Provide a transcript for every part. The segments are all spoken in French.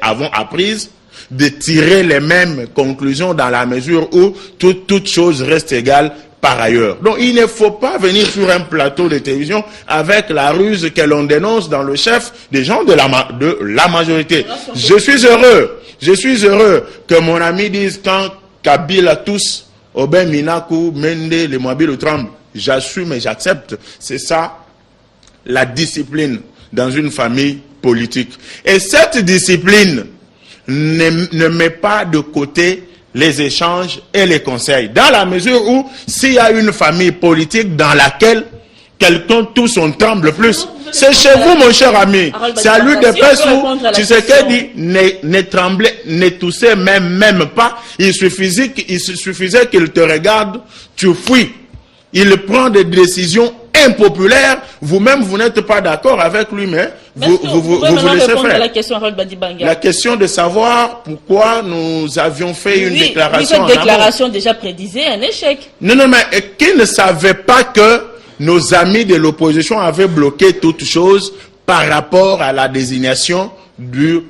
avons apprise de tirer les mêmes conclusions dans la mesure où toute chose reste égale par ailleurs. Donc il ne faut pas venir sur un plateau de télévision avec la ruse que l'on dénonce dans le chef des gens de la majorité. Je suis heureux que mon ami dise quand Kabila tous, Oben Minakou, Mende, les Mouabil Tramb, j'assume et j'accepte. C'est ça la discipline dans une famille politique. Et cette discipline ne met pas de côté les échanges et les conseils. Dans la mesure où, s'il y a une famille politique dans laquelle quelqu'un tousse, on tremble plus. C'est chez vous, mon cher ami. C'est à lui de faire où, tu sais qu'elle dit, ne tremblez, ne toussez même pas. Il suffisait qu'il te regarde, tu fuis. Il prend des décisions impopulaires. Vous-même, vous n'êtes pas d'accord avec lui, mais vous laissez faire. À la question, la question de savoir pourquoi nous avions fait une déclaration. Cette déclaration déjà prédisait un échec. Non, mais qui ne savait pas que nos amis de l'opposition avaient bloqué toute chose par rapport à la désignation du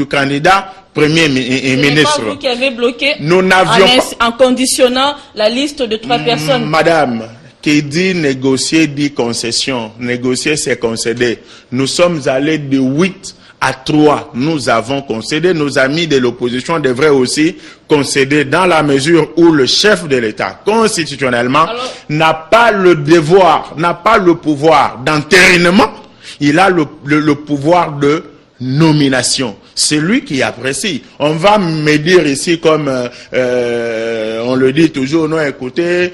candidat Premier ministre. C'est pas vous qui avez bloqué nous n'avions pas... en conditionnant la liste de 3 personnes. Madame, qui dit négocier dit concession. Négocier, c'est concéder. Nous sommes allés de 8 à 3. Nous avons concédé. Nos amis de l'opposition devraient aussi concéder dans la mesure où le chef de l'État, constitutionnellement, n'a pas le devoir, n'a pas le pouvoir d'entérinement. Il a le pouvoir de nomination. C'est lui qui apprécie. On va me dire ici, comme on le dit toujours, non, écoutez,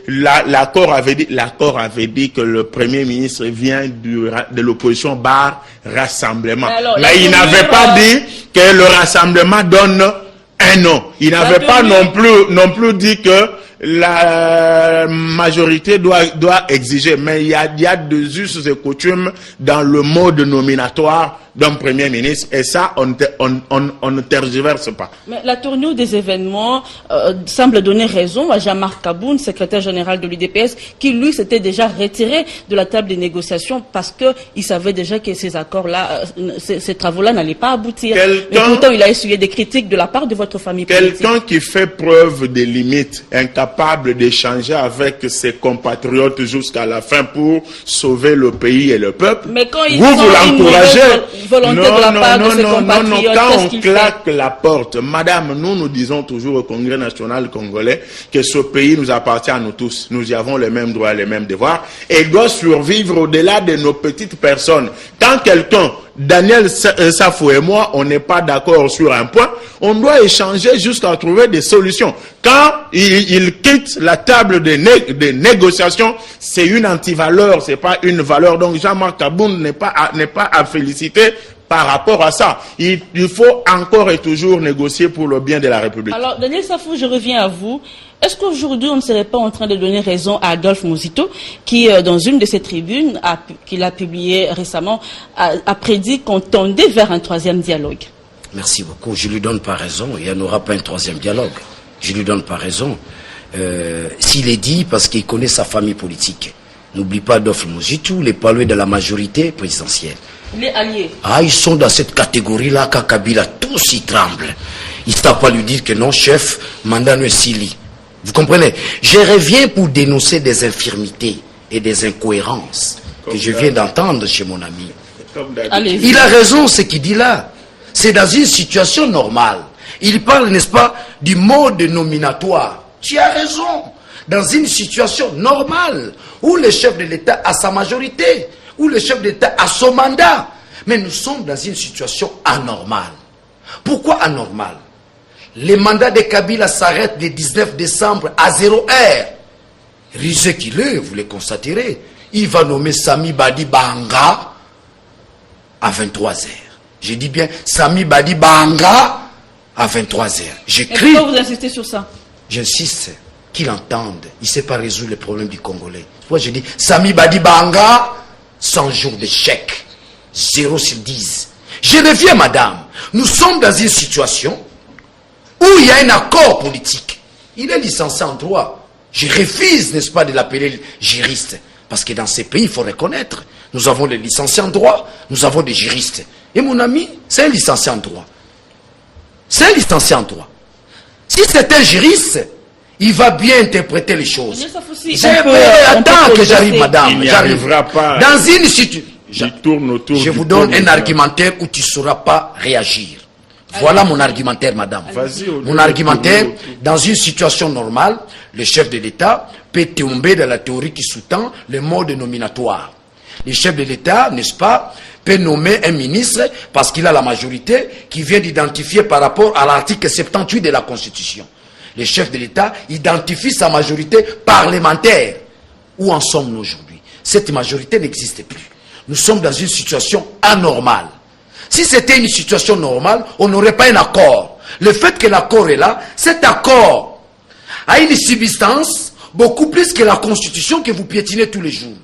l'accord avait dit que le Premier ministre vient de l'opposition bar rassemblement. Mais il n'avait pas dit que le rassemblement donne un nom. Il n'avait pas non plus dit que la majorité doit exiger, mais il y a des us et coutumes dans le mode nominatoire d'un Premier ministre, et ça, on ne tergiverse pas. Mais la tournure des événements semble donner raison à Jean-Marc Kaboun, secrétaire général de l'UDPS, qui lui s'était déjà retiré de la table des négociations parce qu'il savait déjà que ces accords-là, ces travaux-là n'allaient pas aboutir. Mais pourtant, il a essuyé des critiques de la part de votre famille politique. Quelqu'un qui fait preuve des limites, incapable d'échanger avec ses compatriotes jusqu'à la fin pour sauver le pays et le peuple, mais quand vous l'encouragez. Volonté de la part de ses compatriotes, quand on claque la porte, madame, nous disons toujours au Congrès national congolais que ce pays nous appartient à nous tous. Nous y avons les mêmes droits, les mêmes devoirs, et doit survivre au-delà de nos petites personnes. Quand quelqu'un, Daniel Safou et moi, on n'est pas d'accord sur un point, on doit échanger jusqu'à trouver des solutions. Quand il quitte la table de négociation, c'est une antivaleur, c'est pas une valeur. Donc Jean-Marc Kaboun n'est pas à féliciter par rapport à ça. Il faut encore et toujours négocier pour le bien de la République. Alors, Daniel Safou, je reviens à vous. Est-ce qu'aujourd'hui, on ne serait pas en train de donner raison à Adolphe Muzito, qui, dans une de ses tribunes, qu'il a publié récemment, a prédit qu'on tendait vers un 3e dialogue? Merci beaucoup. Je lui donne pas raison. Il n'y en aura pas un 3e dialogue. Je lui donne pas raison. S'il est dit, parce qu'il connaît sa famille politique. N'oublie pas Adolphe Muzito, les palués de la majorité présidentielle. Il est allié. Ah, ils sont dans cette catégorie-là, quand Kabila, tous y tremblent. Il ne t'a pas lui dire que non, chef, mandat ne s'y. Vous comprenez? Je reviens pour dénoncer des infirmités et des incohérences que je viens d'entendre chez mon ami. Il a raison, ce qu'il dit là. C'est dans une situation normale. Il parle, n'est-ce pas, du mode nominatoire. Tu as raison. Dans une situation normale, où le chef de l'État a sa majorité, où le chef d'État a son mandat. Mais nous sommes dans une situation anormale. Pourquoi anormale? Les mandats de Kabila s'arrêtent le 19 décembre à 0 heure. Risé qu'il est, vous le constaterez. Il va nommer Sami Badi Banga à 23 heures. Je dis bien Sami Badi Banga à 23 heures. J'écris. Pourquoi vous insistez sur ça? J'insiste qu'il entende. Il ne sait pas résoudre les problèmes du Congolais. Moi je dis Sami Badi Banga, 100 jours de chèque. 0 sur 10. Je reviens, madame. Nous sommes dans une situation où il y a un accord politique. Il est licencié en droit. Je refuse, n'est-ce pas, de l'appeler juriste. Parce que dans ces pays, il faut reconnaître, Nous avons les licenciés en droit, nous avons des juristes. Et mon ami, c'est un licencié en droit. C'est un licencié en droit. Si c'est un juriste, il va bien interpréter les choses. Attends que j'arrive, madame. Il n'y arrivera pas. Dans une situation... Je vous donne un argumentaire où tu ne sauras pas réagir. Voilà mon argumentaire, madame. Mon argumentaire, dans une situation normale, le chef de l'État peut tomber dans la théorie qui sous-tend le mode nominatoire. Le chef de l'État, n'est-ce pas, peut nommer un ministre parce qu'il a la majorité qui vient d'identifier par rapport à l'article 78 de la Constitution. Le chef de l'État identifie sa majorité parlementaire. Où en sommes-nous aujourd'hui? Cette majorité n'existe plus. Nous sommes dans une situation anormale. Si c'était une situation normale, on n'aurait pas un accord. Le fait que l'accord est là, cet accord a une substance beaucoup plus que la Constitution que vous piétinez tous les jours.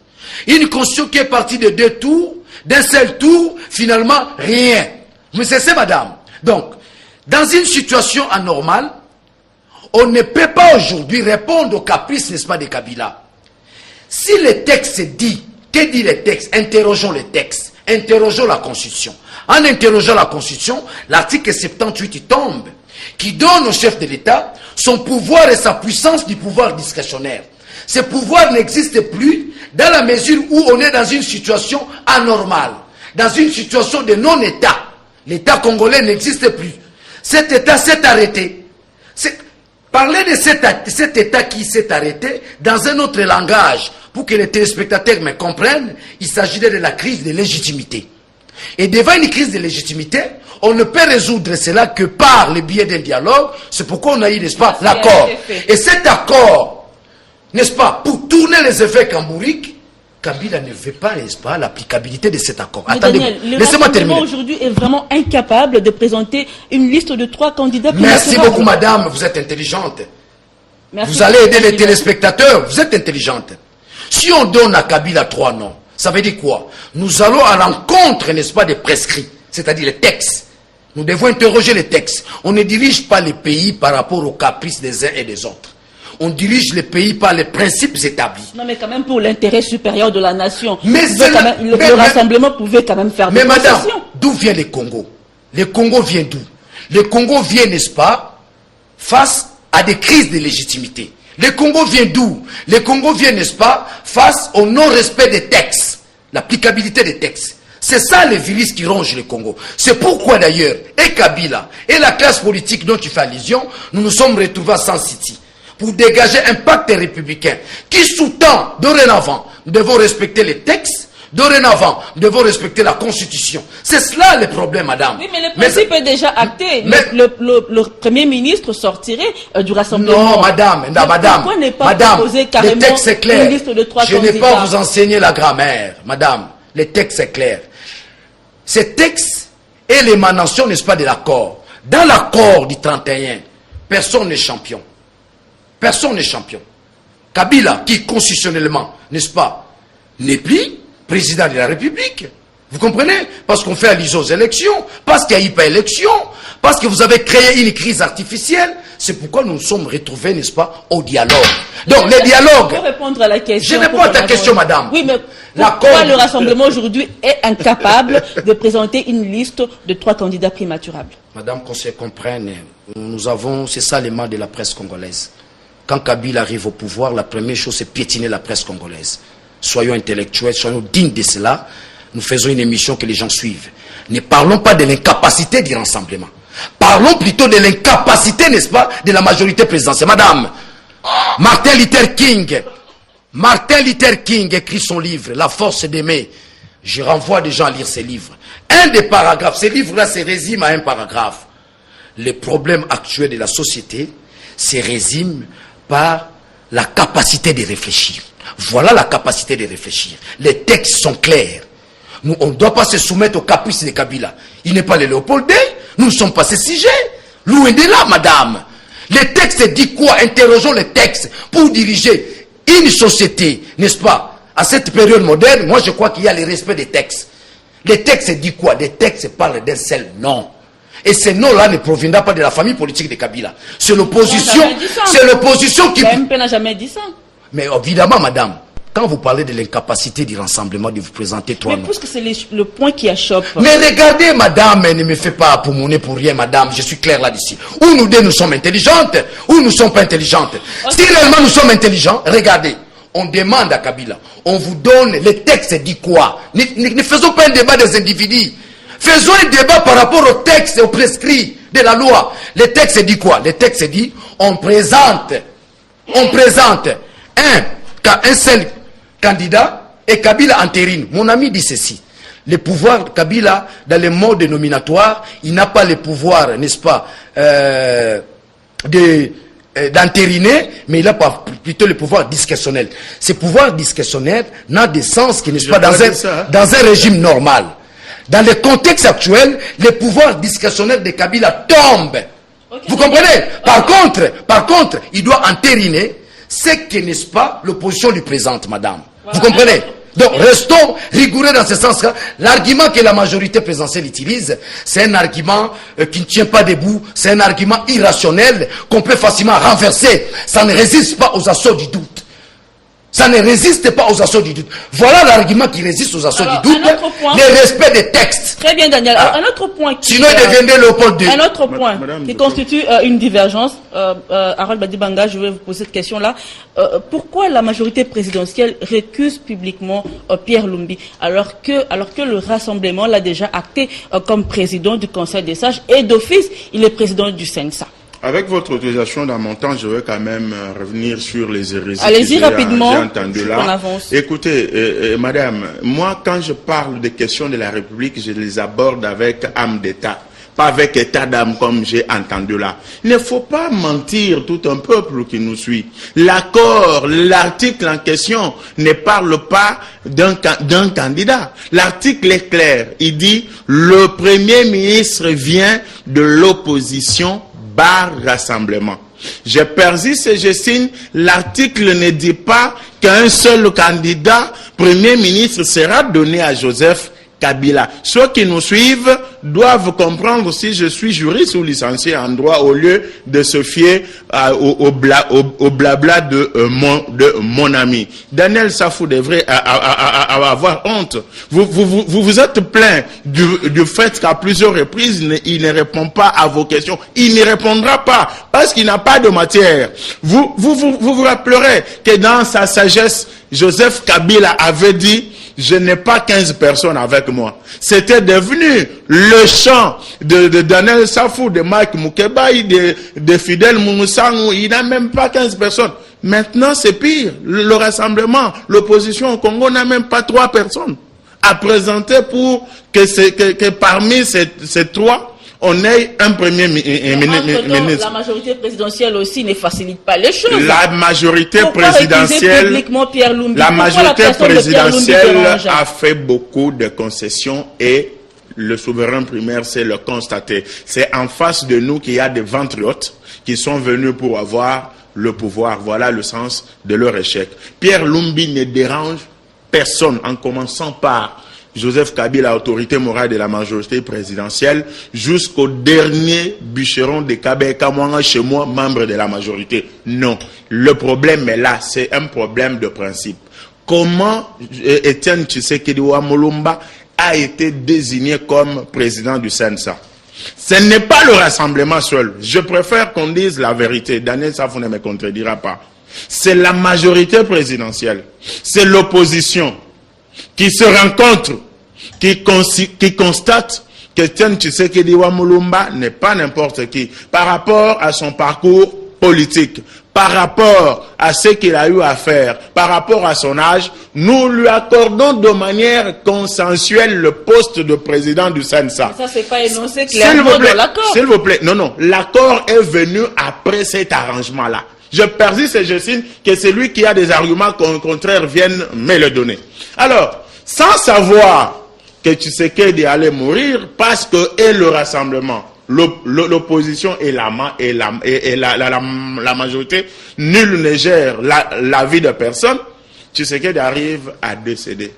Une Constitution qui est partie de 2 tours, d'un seul tour, finalement, rien. Vous me cessez, madame? Donc, dans une situation anormale, on ne peut pas aujourd'hui répondre aux caprices, n'est-ce pas, de Kabila. Si le texte dit, que dit le texte? Interrogeons le texte, interrogeons la Constitution. En interrogeant la Constitution, l'article 78 tombe, qui donne au chef de l'État son pouvoir et sa puissance du pouvoir discrétionnaire. Ce pouvoir n'existe plus dans la mesure où on est dans une situation anormale, dans une situation de non-État. L'État congolais n'existe plus. Cet État s'est arrêté. Parler de cet État qui s'est arrêté dans un autre langage, pour que les téléspectateurs me comprennent, il s'agissait de la crise de légitimité. Et devant une crise de légitimité, on ne peut résoudre cela que par le biais d'un dialogue. C'est pourquoi on a eu, n'est-ce pas, l'accord. Et cet accord, n'est-ce pas, pour tourner les effets cambouriques, Kabila ne veut pas, n'est-ce pas, l'applicabilité de cet accord. Attendez, laissez-moi terminer. Aujourd'hui est vraiment incapable de présenter une liste de 3 candidats. Merci beaucoup, madame, vous êtes intelligente. Merci. Vous allez aider les téléspectateurs, vous êtes intelligente. Si on donne à Kabila 3 noms, ça veut dire quoi? Nous allons à l'encontre, n'est-ce pas, des prescrits, c'est-à-dire les textes. Nous devons interroger les textes. On ne dirige pas les pays par rapport aux caprices des uns et des autres. On dirige les pays par les principes établis. Non, mais quand même pour l'intérêt supérieur de la nation. Mais le rassemblement pouvait quand même faire des concessions. Mais madame, d'où vient le Congo? Le Congo vient d'où? Le Congo vient, n'est-ce pas, face à des crises de légitimité. Le Congo vient d'où? Le Congo vient, n'est-ce pas, face au non-respect des textes, l'applicabilité des textes. C'est ça le virus qui ronge le Congo. C'est pourquoi d'ailleurs, et Kabila, et la classe politique dont tu fais allusion, nous nous sommes retrouvés à San City pour dégager un pacte républicain qui sous-tend, dorénavant, nous devons respecter les textes, dorénavant, nous devons respecter la Constitution. C'est cela le problème, madame. Oui, mais le principe est déjà acté. Le Premier ministre sortirait du rassemblement. Non, madame, pourquoi ne pas proposer carrément le texte est clair. Une liste de 3 Je candidats? n'ai pas à vous enseigner la grammaire, madame. Le texte est clair. Ce texte est l'émanation, n'est-ce pas, de l'accord. Dans l'accord du 31, personne n'est champion. Personne n'est champion. Kabila, qui constitutionnellement, n'est-ce pas, n'est plus président de la République. Vous comprenez? Parce qu'on fait allusion aux élections, parce qu'il n'y a eu pas élection, parce que vous avez créé une crise artificielle. C'est pourquoi nous nous sommes retrouvés, n'est-ce pas, au dialogue. Donc, les dialogues... Pour répondre à la question... Je réponds à ta question, madame. Oui, mais pourquoi le rassemblement aujourd'hui est incapable de présenter une liste de 3 candidats prématurables? Madame, qu'on se comprenne, nous avons... C'est ça les mal de la presse congolaise. Quand Kabila arrive au pouvoir, la première chose, c'est piétiner la presse congolaise. Soyons intellectuels, soyons dignes de cela. Nous faisons une émission que les gens suivent. Ne parlons pas de l'incapacité du rassemblement. Parlons plutôt de l'incapacité, n'est-ce pas, de la majorité présidentielle. Madame, Martin Luther King écrit son livre, La force d'aimer. Je renvoie des gens à lire ses livres. Un des paragraphes, ces livres-là se résument à un paragraphe. Les problèmes actuels de la société se résument par la capacité de réfléchir. Voilà la capacité de réfléchir. Les textes sont clairs. Nous, on ne doit pas se soumettre aux caprices de Kabila. Il n'est pas le Léopold II. Nous ne sommes pas ces sujets. Loin de là, madame. Les textes disent quoi? Interrogeons les textes pour diriger une société, n'est-ce pas? À cette période moderne, moi je crois qu'il y a le respect des textes. Les textes disent quoi? Les textes parlent d'un seul nom. Et ce nom-là ne proviendra pas de la famille politique de Kabila. C'est l'opposition. C'est l'opposition qui... La MP n'a jamais dit ça. Mais évidemment, madame, quand vous parlez de l'incapacité du rassemblement de vous présenter toi. Mais puisque c'est le point qui achoppe. Mais regardez, madame, ne me faites pas pommonner pour rien, madame, je suis clair là-dessus. Ou nous deux, nous sommes intelligentes, ou nous ne sommes pas intelligentes. Si réellement nous sommes intelligents, regardez, on demande à Kabila, on vous donne, les textes dit quoi? Ne faisons pas un débat des individus. Faisons un débat par rapport au texte et au prescrit de la loi. Les textes dit quoi? Les textes dit, on présente un seul candidat et Kabila entérine. Mon ami dit ceci. Le pouvoir, Kabila, dans le mode nominatoire, il n'a pas le pouvoir, n'est-ce pas, d'entériner, mais il a plutôt le pouvoir discrétionnel. Ce pouvoir discrétionnel n'a de sens que, n'est-ce pas, dans un régime normal. Dans le contexte actuel, le pouvoir discrétionnel de Kabila tombe. Okay. Vous comprenez? Par contre, il doit entériner ce que, n'est-ce pas, l'opposition lui présente, madame. Voilà. Vous comprenez? Donc, restons rigoureux dans ce sens-là. L'argument que la majorité présidentielle utilise, c'est un argument qui ne tient pas debout, c'est un argument irrationnel qu'on peut facilement renverser. Ça ne résiste pas aux assauts du doute. Ça ne résiste pas aux assauts du doute. Voilà l'argument qui résiste aux assauts du doute. Le respect des textes. Très bien, Daniel. Un autre point qui... Sinon, il deviendrait Léopold II. Un autre point qui constitue une divergence. Harold Badibanga, je vais vous poser cette question-là. Pourquoi la majorité présidentielle récuse publiquement Pierre Lumbi alors que le Rassemblement l'a déjà acté comme président du Conseil des sages et d'office, il est président du CENSA? Avec votre autorisation, dans mon temps, je vais quand même revenir sur les hérésies. Allez-y rapidement. J'ai entendu là. On avance. Écoutez, madame, moi, quand je parle des questions de la République, je les aborde avec âme d'État, pas avec état d'âme comme j'ai entendu là. Il ne faut pas mentir tout un peuple qui nous suit. L'accord, l'article en question ne parle pas d'un candidat. L'article est clair. Il dit le Premier ministre vient de l'opposition. Bar rassemblement. Je persiste et je signe, l'article ne dit pas qu'un seul candidat Premier ministre sera donné à Joseph Kabila. Ceux qui nous suivent doivent comprendre si je suis juriste ou licencié en droit au lieu de se fier au blabla de mon ami. Daniel Safou devrait avoir honte. Vous êtes plein du fait qu'à plusieurs reprises, il ne répond pas à vos questions. Il ne répondra pas parce qu'il n'a pas de matière. Vous rappellerez que dans sa sagesse, Joseph Kabila avait dit: je n'ai pas 15 personnes avec moi. C'était devenu le chant de Daniel Safou, de Mike Moukebaï, de Fidel Moumoussangou. Il n'a même pas 15 personnes. Maintenant, c'est pire. Le rassemblement, l'opposition au Congo n'a même pas 3 personnes à présenter pour que parmi ces 3, on ait un premier ministre. La majorité présidentielle aussi ne facilite pas les choses. La majorité présidentielle a fait beaucoup de concessions et le souverain primaire sait le constater. C'est en face de nous qu'il y a des ventriotes qui sont venus pour avoir le pouvoir. Voilà le sens de leur échec. Pierre Lumbi ne dérange personne, en commençant par Joseph Kabila, autorité morale de la majorité présidentielle, jusqu'au dernier bûcheron de Kabeka Mwanga chez moi, membre de la majorité. Non. Le problème est là, c'est un problème de principe. Comment Etienne Tshisekedi Mulumba a été désigné comme président du CENSA? Ce n'est pas le rassemblement seul. Je préfère qu'on dise la vérité. Daniel Safou ne me contredira pas. C'est la majorité présidentielle. C'est l'opposition qui se rencontre, qui constate que Etienne Tshisekedi Mulumba n'est pas n'importe qui par rapport à son parcours politique, par rapport à ce qu'il a eu à faire, par rapport à son âge. Nous lui accordons de manière consensuelle le poste de président du CENSA. Ça, c'est pas énoncé clairement dans l'accord. S'il vous plaît, non, l'accord est venu après cet arrangement-là. Je persiste et je signe que celui qui a des arguments contraires vienne me le donner. Alors, sans savoir que Tshisekedi allait mourir, parce que et le rassemblement, l'opposition et la majorité, nul ne gère la vie de personne, Tshisekedi arrive à décéder.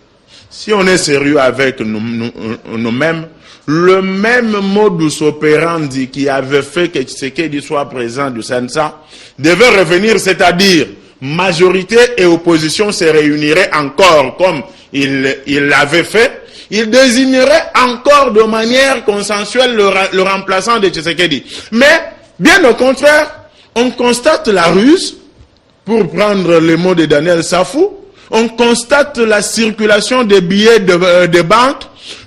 Si on est sérieux avec nous-mêmes, le même modus operandi qui avait fait que Tshisekedi soit président du CENSA devait revenir, c'est-à-dire majorité et opposition se réuniraient encore comme il l'avait fait, il désignerait encore de manière consensuelle le remplaçant de Tshisekedi. Mais, bien au contraire, on constate la ruse, pour prendre les mots de Daniel Safou, on constate la circulation des billets de banque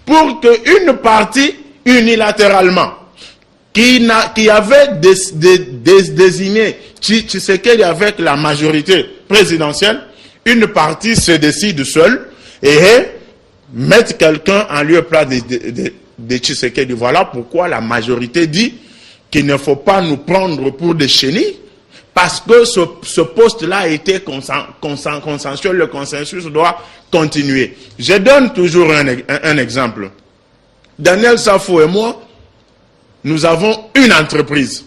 pour qu'une partie, unilatéralement, qui avait désigné Tshisekedi avec la majorité présidentielle, une partie se décide seule et mettre quelqu'un en lieu plat de Tshisekedi. Voilà pourquoi la majorité dit qu'il ne faut pas nous prendre pour des chenilles, parce que ce poste-là a été consensuel, le consensus doit continuer. Je donne toujours un exemple. Daniel Safou et moi, nous avons une entreprise.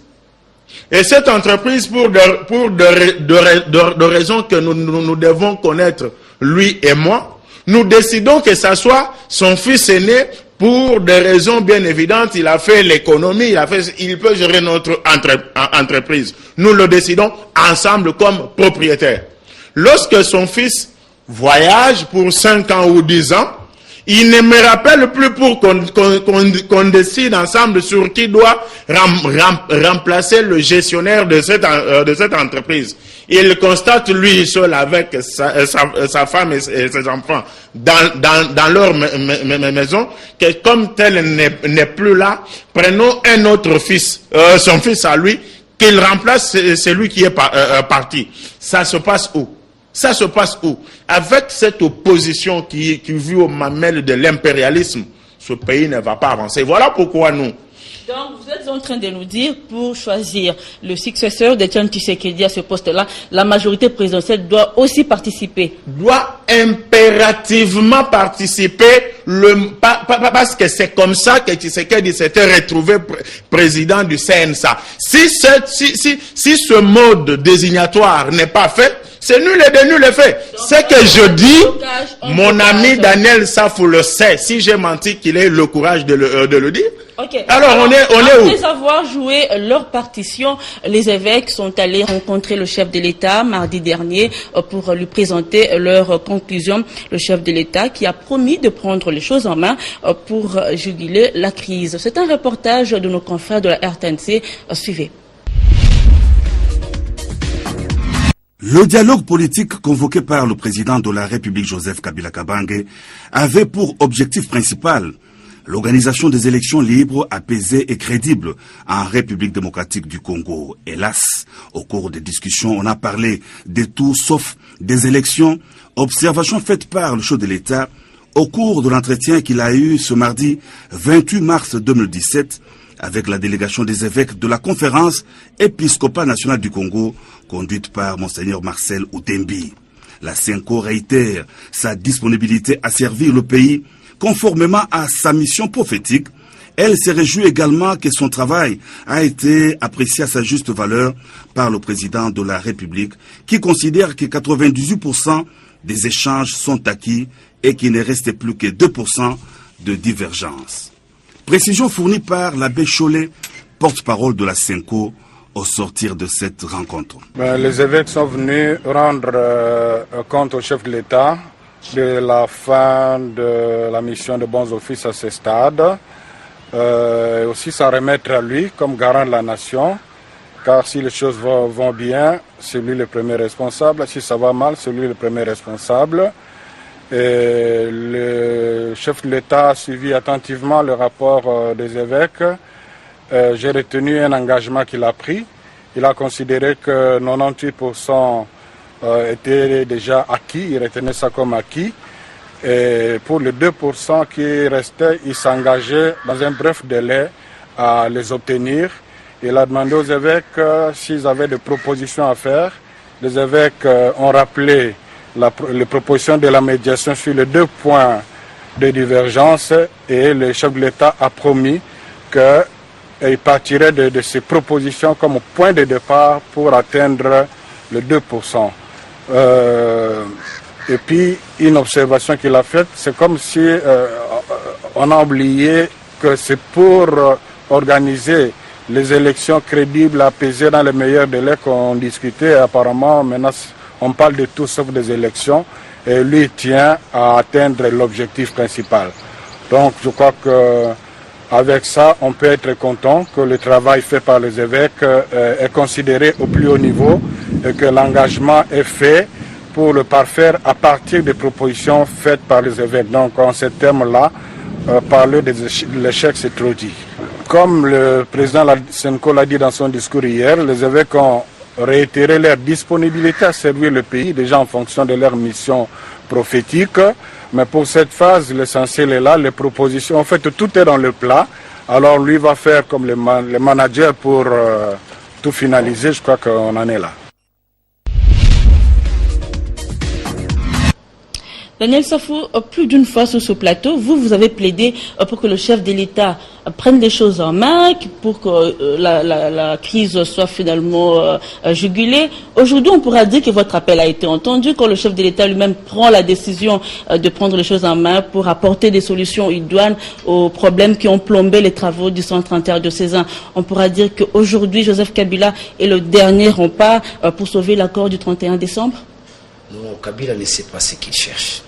Et cette entreprise, pour de raisons que nous devons connaître, lui et moi, nous décidons que ça soit son fils aîné. Pour des raisons bien évidentes, il a fait l'économie, il peut gérer notre entreprise. Nous le décidons ensemble comme propriétaires. Lorsque son fils voyage pour 5 ans ou 10 ans, il ne me rappelle plus pour qu'on décide ensemble sur qui doit remplacer le gestionnaire de cette entreprise. Il constate lui seul avec sa femme et ses enfants dans leur maison que comme tel n'est plus là, prenons un autre fils, son fils à lui, qu'il remplace celui qui est parti. Ça se passe où? Ça se passe où? Avec cette opposition qui vit au mamelles de l'impérialisme, ce pays ne va pas avancer. Voilà pourquoi nous. Donc, vous êtes en train de nous dire, pour choisir le successeur d'Etienne Tshisekedi à ce poste-là, la majorité présidentielle doit aussi participer. Doit impérativement participer, parce que c'est comme ça que Tshisekedi s'était retrouvé président du CNSA. Si ce mode désignatoire n'est pas fait, c'est nul et de nul effet. C'est que je dis, mon ami Daniel Safou le sait. Si j'ai menti, qu'il ait le courage de le dire. Okay. Alors, on est où? Après avoir joué leur partition, les évêques sont allés rencontrer le chef de l'État mardi dernier pour lui présenter leurs conclusions. Le chef de l'État qui a promis de prendre les choses en main pour juguler la crise. C'est un reportage de nos confrères de la RTNC. Suivez. Le dialogue politique convoqué par le président de la République Joseph Kabila Kabange avait pour objectif principal l'organisation des élections libres, apaisées et crédibles en République démocratique du Congo. Hélas, au cours des discussions, on a parlé de tout sauf des élections, observation faite par le chef de l'État au cours de l'entretien qu'il a eu ce mardi 28 mars 2017 avec la délégation des évêques de la conférence épiscopale nationale du Congo, conduite par Monseigneur Marcel Oudembi. La CENCO réitère sa disponibilité à servir le pays conformément à sa mission prophétique. Elle se réjouit également que son travail a été apprécié à sa juste valeur par le président de la République, qui considère que 98% des échanges sont acquis et qu'il ne reste plus que 2% de divergence. Précision fournie par l'abbé Cholet, porte-parole de la CENCO, au sortir de cette rencontre. Les évêques sont venus rendre compte au chef de l'État de la fin de la mission de bons offices à ce stade. Aussi s'en remettre à lui comme garant de la nation, car si les choses vont bien, c'est lui le premier responsable. Si ça va mal, c'est lui le premier responsable. Et le chef de l'État a suivi attentivement le rapport des évêques. J'ai retenu un engagement qu'il a pris. Il a considéré que 98% était déjà acquis, il retenait ça comme acquis. Et pour les 2% qui restaient, il s'engageait dans un bref délai à les obtenir. Il a demandé aux évêques s'ils avaient des propositions à faire. Les évêques ont rappelé les propositions de la médiation sur les 2 points de divergence et le chef de l'État a promis qu'il partirait de ces propositions comme point de départ pour atteindre le 2%. Et puis, une observation qu'il a faite, c'est comme si on a oublié que c'est pour organiser les élections crédibles, apaisées dans les meilleurs délais qu'on discutait. Apparemment, maintenant, on parle de tout sauf des élections, et lui tient à atteindre l'objectif principal. Donc je crois que avec ça, on peut être content que le travail fait par les évêques est considéré au plus haut niveau et que l'engagement est fait pour le parfaire à partir des propositions faites par les évêques. Donc en ces termes-là, parler de l'échec, c'est trop dit. Comme le président Senko l'a dit dans son discours hier, les évêques ont réitéré leur disponibilité à servir le pays, déjà en fonction de leur mission prophétique. Mais pour cette phase, l'essentiel est là, les propositions, en fait, tout est dans le plat. Alors lui va faire comme les managers pour tout finaliser. Je crois qu'on en est là. Daniel Safou, plus d'une fois sur ce plateau, vous avez plaidé pour que le chef de l'État prenne les choses en main, pour que la crise soit finalement jugulée. Aujourd'hui, on pourra dire que votre appel a été entendu quand le chef de l'État lui-même prend la décision de prendre les choses en main pour apporter des solutions idoines aux problèmes qui ont plombé les travaux du centre interdiocésain. On pourra dire qu'aujourd'hui, Joseph Kabila est le dernier rempart pour sauver l'accord du 31 décembre. Non, Kabila ne sait pas ce qu'il cherche.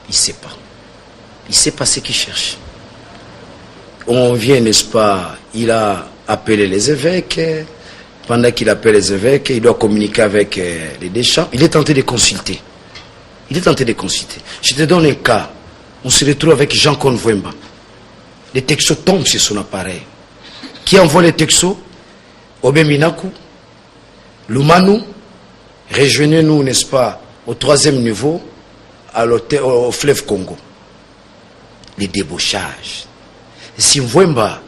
Il ne sait pas. Il ne sait pas ce qu'il cherche. On vient, n'est-ce pas, il a appelé les évêques. Pendant qu'il appelle les évêques, il doit communiquer avec les Deschamps. Il est tenté de consulter. Je te donne un cas. On se retrouve avec Jean Convemba. Les textos tombent sur son appareil. Qui envoie les textos? Obé Minaku, Lumanu. Rejoignez-nous, n'est-ce pas, au 3e niveau, au fleuve Congo. Les débauchages. Si Mvwemba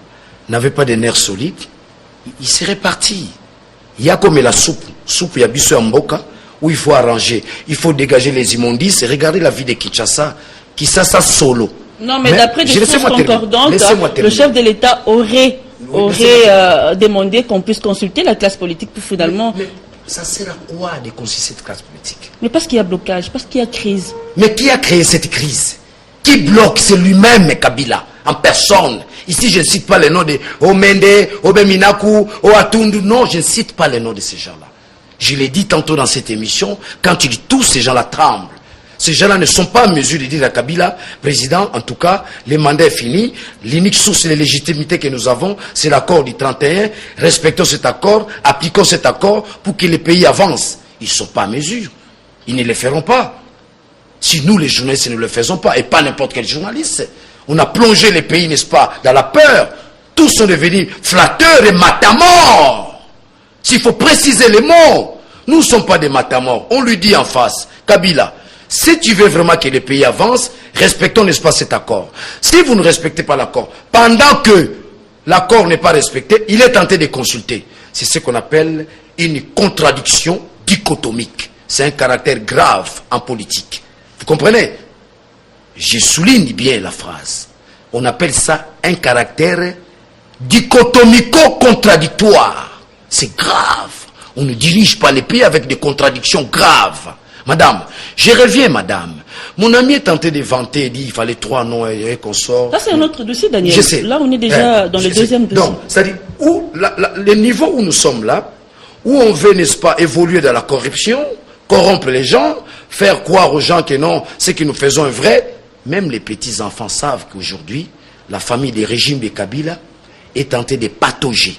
n'avait pas de nerfs solides, il serait parti. Il y a comme la soupe il y a Bissou Mboka, où il faut arranger, il faut dégager les immondices et regarder la vie de Kinshasa solo. Non, mais d'après des sources concordantes, le chef de l'État aurait demandé qu'on puisse consulter la classe politique pour finalement... Mais ça sert à quoi de consulter cette classe politique? Mais parce qu'il y a blocage, parce qu'il y a crise. Mais qui a créé cette crise? Qui bloque? C'est lui-même, Kabila, en personne. Ici, je ne cite pas les noms de Omende, Obeminaku, Oatundu. Non, je ne cite pas les noms de ces gens-là. Je l'ai dit tantôt dans cette émission, quand tu dis tous ces gens-là tremblent. Ces gens-là ne sont pas en mesure de dire à Kabila, président, en tout cas, le mandat est fini. L'unique source de légitimité que nous avons, c'est l'accord du 31. Respectons cet accord, appliquons cet accord pour que les pays avancent. Ils ne sont pas en mesure. Ils ne le feront pas. Si nous, les journalistes, ne le faisons pas, et pas n'importe quel journaliste, on a plongé les pays, n'est-ce pas, dans la peur. Tous sont devenus flatteurs et matamors. S'il faut préciser les mots, nous ne sommes pas des matamors. On lui dit en face, Kabila, si tu veux vraiment que les pays avancent, respectons, n'est-ce pas, cet accord. Si vous ne respectez pas l'accord, pendant que l'accord n'est pas respecté, il est tenté de consulter. C'est ce qu'on appelle une contradiction dichotomique. C'est un caractère grave en politique. Vous comprenez? Je souligne bien la phrase. On appelle ça un caractère dichotomico-contradictoire. C'est grave. On ne dirige pas les pays avec des contradictions graves. Madame, je reviens, madame. Mon ami est tenté de vanter et dit il fallait 3 noms et qu'on sort. Ça, c'est un autre dossier, Daniel. Je sais. Là, on est déjà dans le deuxième dossier. Donc, c'est-à-dire, le niveau où nous sommes là, où on veut, n'est-ce pas, évoluer dans la corruption, corrompre les gens, faire croire aux gens que non, ce que nous faisons est vrai. Même les petits-enfants savent qu'aujourd'hui, la famille des régimes de Kabila est tentée de patauger.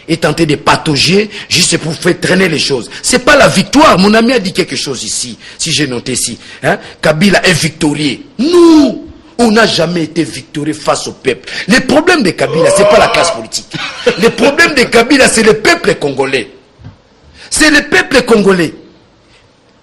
Est tenté de patauger juste pour faire traîner les choses. C'est pas la victoire. Mon ami a dit quelque chose ici, si j'ai noté ici. Hein? Kabila est victorieux. Nous, on n'a jamais été victorieux face au peuple. Le problème de Kabila, c'est pas la classe politique. Le problème de Kabila, c'est le peuple congolais. C'est le peuple congolais.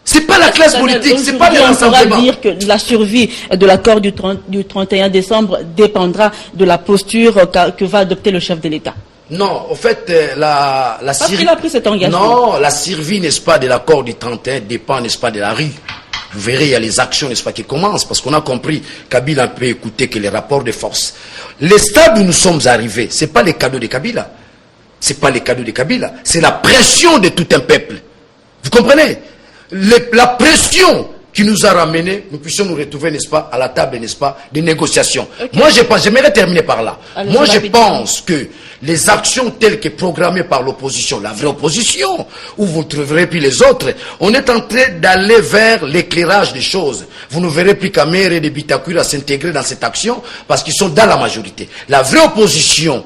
C'est pas la classe politique, c'est pas les rassemblements. On pourra dire que la survie de l'accord du 31 décembre dépendra de la posture que va adopter le chef de l'État. Non, en fait, Parce qu'il a pris cet engagement. Non, la survie, n'est-ce pas, de l'accord du 31 dépend, n'est-ce pas, de la rue. Vous verrez, il y a les actions, n'est-ce pas, qui commencent, parce qu'on a compris, Kabila peut écouter que les rapports de force. Les stades où nous sommes arrivés, c'est pas les cadeaux de Kabila. C'est pas les cadeaux de Kabila. C'est la pression de tout un peuple. Vous comprenez? La pression qui nous a ramenés, nous puissions nous retrouver, n'est-ce pas, à la table, n'est-ce pas, des négociations. Moi, j'aimerais terminer par là. Moi, je pense que les actions telles que programmées par l'opposition, la vraie opposition, où vous trouverez puis les autres, on est en train d'aller vers l'éclairage des choses. Vous ne verrez plus Kamere et de Bitakura à s'intégrer dans cette action parce qu'ils sont dans la majorité. La vraie opposition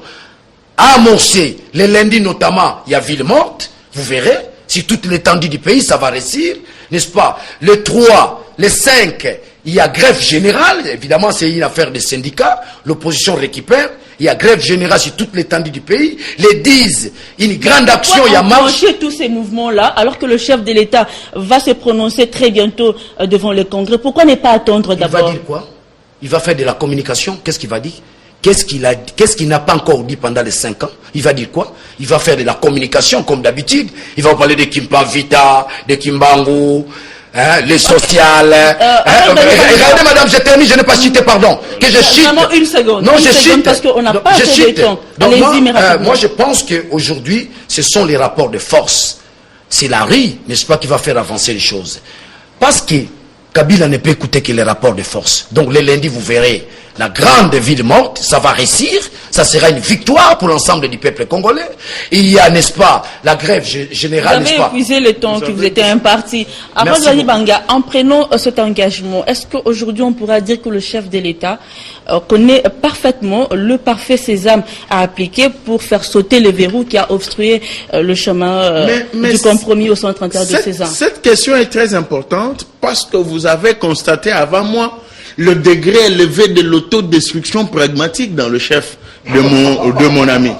a amorcé, les lundis notamment, il y a ville morte, vous verrez, si toute l'étendue du pays, ça va réussir, n'est-ce pas? Les 3, les 5, il y a grève générale, évidemment c'est une affaire des syndicats, l'opposition récupère, il y a grève générale sur toute l'étendue du pays, les 10, une grande action, il y a marche. Tous ces mouvements-là, alors que le chef de l'État va se prononcer très bientôt devant le Congrès, pourquoi ne pas attendre d'abord? Il va dire quoi? Il va faire de la communication, qu'est-ce qu'il va dire? Qu'est-ce qu'il n'a pas encore dit pendant les 5 ans? Il va dire quoi? Il va faire de la communication comme d'habitude. Il va parler de Kimpa Vita, de Kimbangu, hein, les sociales. Regardez madame, je termine, je n'ai pas cité, pardon. Que je cite. Vraiment une seconde. Non, je cite. Parce qu'on n'a pas assez de temps. Allez-y, mais rapidement. Moi je pense qu'aujourd'hui, ce sont les rapports de force. C'est la rue, n'est-ce pas, qui va faire avancer les choses. Parce que Kabila ne peut écouter que les rapports de force. Donc le lundi, vous verrez la grande ville morte, ça va réussir, ça sera une victoire pour l'ensemble du peuple congolais. Et il y a, n'est-ce pas, la grève générale, n'est-ce pas? Vous avez épuisé le temps qui vous était imparti. Avant Banga, en prenant cet engagement, est-ce qu'aujourd'hui on pourra dire que le chef de l'État connaît parfaitement le parfait sésame à appliquer pour faire sauter le verrou qui a obstrué le chemin du compromis au 131 de César? Cette question est très importante parce que vous avez constaté avant moi le degré élevé de l'autodestruction pragmatique dans le chef de mon ami.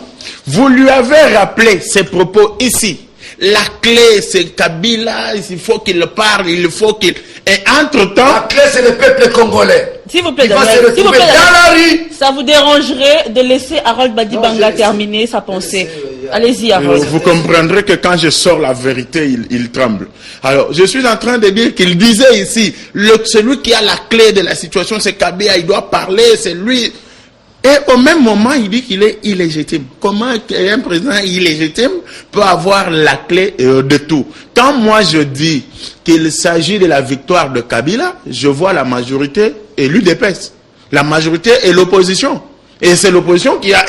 Vous lui avez rappelé ses propos ici. La clé, c'est Kabila, il faut qu'il parle, il faut qu'il... Et entre-temps... La clé, c'est le peuple congolais. S'il vous plaît, il va se retrouver dans la rue. Ça vous dérangerait de laisser Harold Badibanga terminer sa pensée? Allez-y, Harold. Vous comprendrez que quand je sors la vérité, il tremble. Alors, je suis en train de dire qu'il disait ici, celui qui a la clé de la situation, c'est Kabila, il doit parler, c'est lui... Et au même moment, il dit qu'il est illégitime. Comment un président illégitime peut avoir la clé de tout? Quand moi je dis qu'il s'agit de la victoire de Kabila, je vois la majorité et l'UDPS. La majorité et l'opposition. Et c'est l'opposition qui a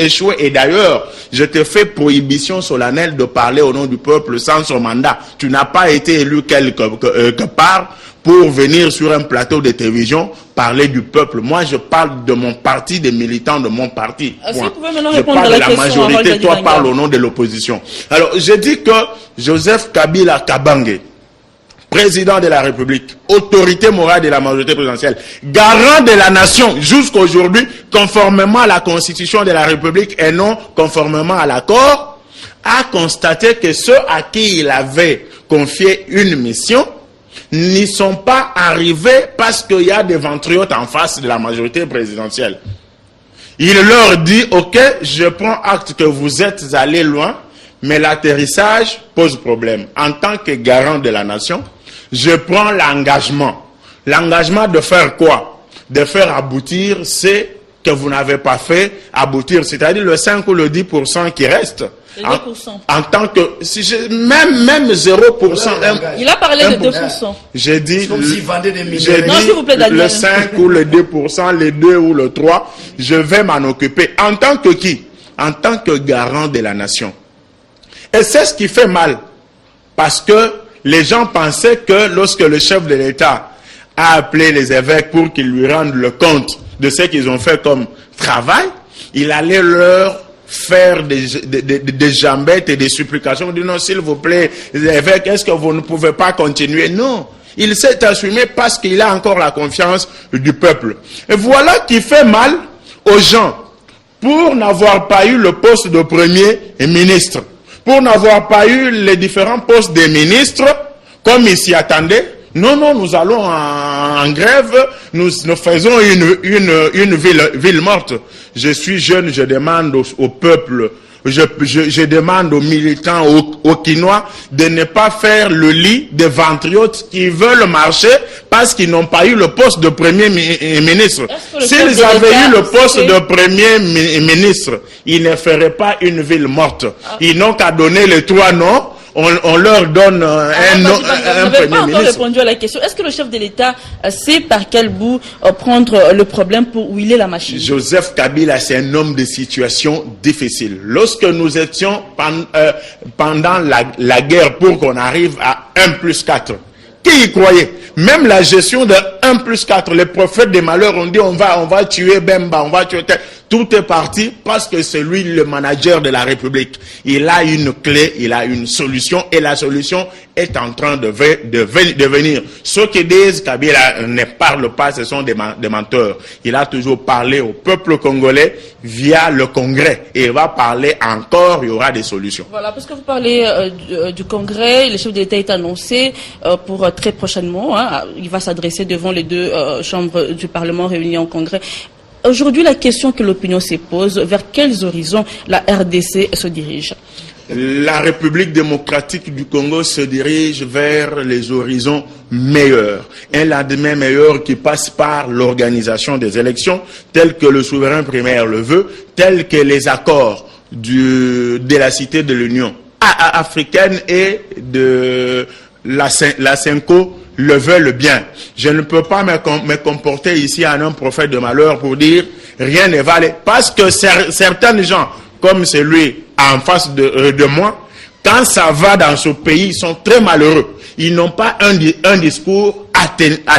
échoué. Et d'ailleurs, je te fais prohibition solennelle de parler au nom du peuple sans son mandat. Tu n'as pas été élu quelque part pour venir sur un plateau de télévision parler du peuple. Moi, je parle de mon parti, des militants de mon parti. Vous pouvez maintenant je répondre parle à de la majorité, toi Banga. parles au nom de l'opposition. Alors, je dis que Joseph Kabila Kabange, président de la République, autorité morale de la majorité présidentielle, garant de la nation jusqu'aujourd'hui, conformément à la Constitution de la République et non conformément à l'accord, a constaté que ceux à qui il avait confié une mission n'y sont pas arrivés parce qu'il y a des ventriotes en face de la majorité présidentielle. Il leur dit, ok, je prends acte que vous êtes allés loin, mais l'atterrissage pose problème. En tant que garant de la nation, je prends l'engagement. L'engagement de faire quoi? De faire aboutir ce que vous n'avez pas fait aboutir, c'est-à-dire le 5 ou le 10% qui reste. En tant que, si même 0%. Il a parlé de 2%. J'ai dit, plaît, le 5 ou le 2%, les 2 ou le 3, je vais m'en occuper. En tant que qui? En tant que garant de la nation. Et c'est ce qui fait mal. Parce que les gens pensaient que lorsque le chef de l'État a appelé les évêques pour qu'ils lui rendent le compte de ce qu'ils ont fait comme travail, il allait leur faire des jambettes et des supplications. On dit non, s'il vous plaît, les évêques, est-ce que vous ne pouvez pas continuer? Non. Il s'est assumé parce qu'il a encore la confiance du peuple. Et voilà qui fait mal aux gens. Pour n'avoir pas eu le poste de premier ministre, pour n'avoir pas eu les différents postes des ministres, comme ils s'y attendaient, non, nous allons en grève, nous faisons une ville morte. Je suis jeune, je demande au peuple, je demande aux militants, aux Quinois, de ne pas faire le lit des ventriotes qui veulent marcher parce qu'ils n'ont pas eu le poste de premier ministre. S'ils avaient eu le poste de premier ministre, ils ne feraient pas une ville morte. Ils n'ont qu'à donner les 3 noms on leur donne un Premier ministre. encore répondu à la question. Est-ce que le chef de l'État sait par quel bout prendre le problème pour huiler la machine? Joseph Kabila, c'est un homme de situation difficile. Lorsque nous étions pendant la guerre pour qu'on arrive à 1+4, qui y croyait? Même la gestion de 1+4, les prophètes des malheurs ont dit on va tuer Bemba, on va tuer tel. Tout est parti parce que c'est lui le manager de la République. Il a une clé, il a une solution et la solution est en train de venir. Ceux qui disent Kabila ne parle pas, ce sont des menteurs. Il a toujours parlé au peuple congolais via le Congrès et il va parler encore, il y aura des solutions. Voilà, parce que vous parlez du Congrès, le chef de l'État est annoncé pour très prochainement. Hein, il va s'adresser devant les deux chambres du Parlement réunies en Congrès. Aujourd'hui, la question que l'opinion se pose, vers quels horizons la RDC se dirige? La République démocratique du Congo se dirige vers les horizons meilleurs. Un lendemain meilleur qui passe par l'organisation des élections, tel que le souverain primaire le veut, tel que les accords de la Cité de l'Union africaine et de la CENCO le veulent bien. Je ne peux pas me comporter ici en un prophète de malheur pour dire rien ne va aller. Parce que certains gens, comme celui en face de moi, quand ça va dans ce pays, ils sont très malheureux. Ils n'ont pas un discours à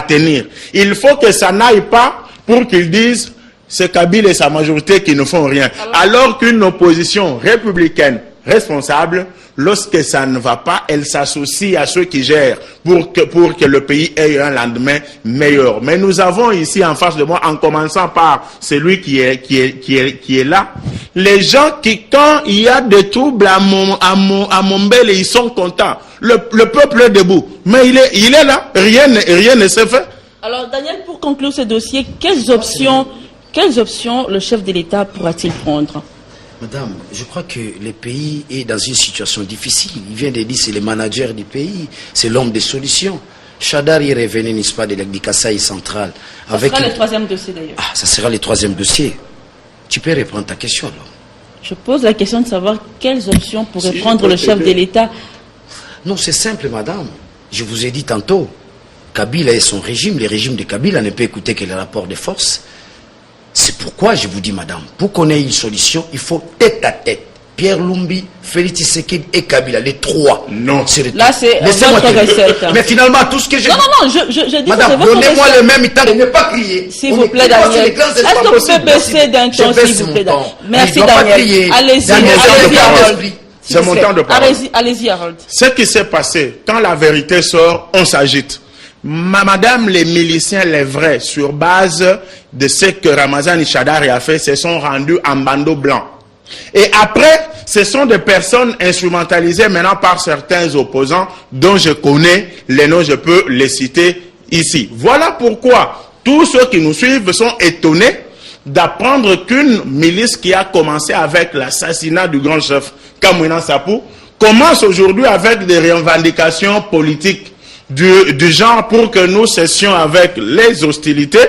tenir. Il faut que ça n'aille pas pour qu'ils disent c'est Kabila et sa majorité qui ne font rien. Alors qu'une opposition républicaine responsable, lorsque ça ne va pas, elle s'associe à ceux qui gèrent pour que le pays ait un lendemain meilleur. Mais nous avons ici en face de moi, en commençant par celui qui est là, les gens qui, quand il y a des troubles à Mombele, ils sont contents. Le peuple est debout. Mais il est là, rien ne se fait. Alors Daniel, pour conclure ce dossier, quelles options le chef de l'État pourra-t-il prendre? Madame, je crois que le pays est dans une situation difficile. Il vient de dire c'est le manager du pays, c'est l'homme des solutions. Chadar est revenu, n'est-ce pas, de la Kasaï centrale. Ça sera le troisième dossier d'ailleurs. Ah, ça sera le troisième dossier. Tu peux reprendre ta question alors. Je pose la question de savoir quelles options pourrait prendre le chef de l'État. Non, c'est simple, madame. Je vous ai dit tantôt, Kabila et son régime, le régime de Kabila ne peut écouter que les rapports de force. C'est pourquoi je vous dis, madame, pour qu'on ait une solution, il faut tête à tête. Pierre Lumbi, Félix Tshisekedi et Kabila, les trois. Non. Là, c'est votre recette. Mais finalement, tout ce que j'ai... Non, je dis madame, donnez-moi le même temps de ne pas crier. S'il vous plaît, Daniel. Est-ce que vous pouvez baisser d'un ton, s'il vous plaît, Daniel? Merci, Daniel. Allez-y, Harold. C'est mon temps de parole. Allez-y, Harold. Ce qui s'est passé, quand la vérité sort, on s'agite. Madame, les miliciens, les vrais, sur base de ce que Ramazani Chadari a fait, se sont rendus en bandeau blanc. Et après, ce sont des personnes instrumentalisées maintenant par certains opposants dont je connais les noms, je peux les citer ici. Voilà pourquoi tous ceux qui nous suivent sont étonnés d'apprendre qu'une milice qui a commencé avec l'assassinat du grand chef Kamwina Sapou commence aujourd'hui avec des revendications politiques du genre pour que nous cessions avec les hostilités.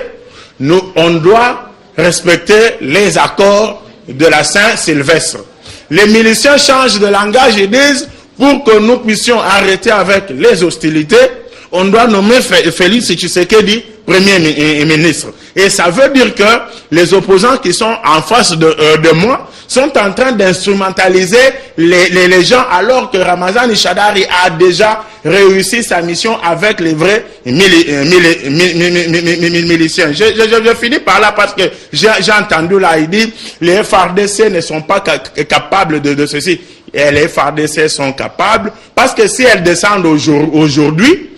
On doit respecter les accords de la Saint-Sylvestre. Les miliciens changent de langage et disent pour que nous puissions arrêter avec les hostilités, on doit nommer Félix Tshisekedi Premier ministre. Et ça veut dire que les opposants qui sont en face de moi sont en train d'instrumentaliser les gens alors que Ramazani Chadari a déjà réussi sa mission avec les vrais miliciens. Je finis par là parce que j'ai entendu là, il dit les FARDC ne sont pas capables de ceci. Et les FARDC sont capables parce que si elles descendent aujourd'hui,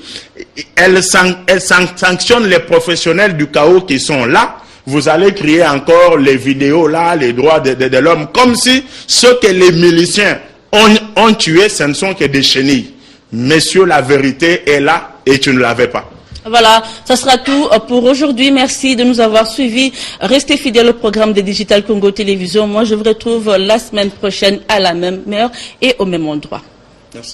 elles sanctionnent les professionnels du chaos qui sont là. Vous allez crier encore les vidéos là, les droits de l'homme, comme si ce que les miliciens ont tué, ce ne sont que des chenilles. Messieurs, la vérité est là et tu ne l'avais pas. Voilà, ça sera tout pour aujourd'hui. Merci de nous avoir suivis. Restez fidèles au programme de Digital Congo Télévision. Moi, je vous retrouve la semaine prochaine à la même heure et au même endroit. Merci.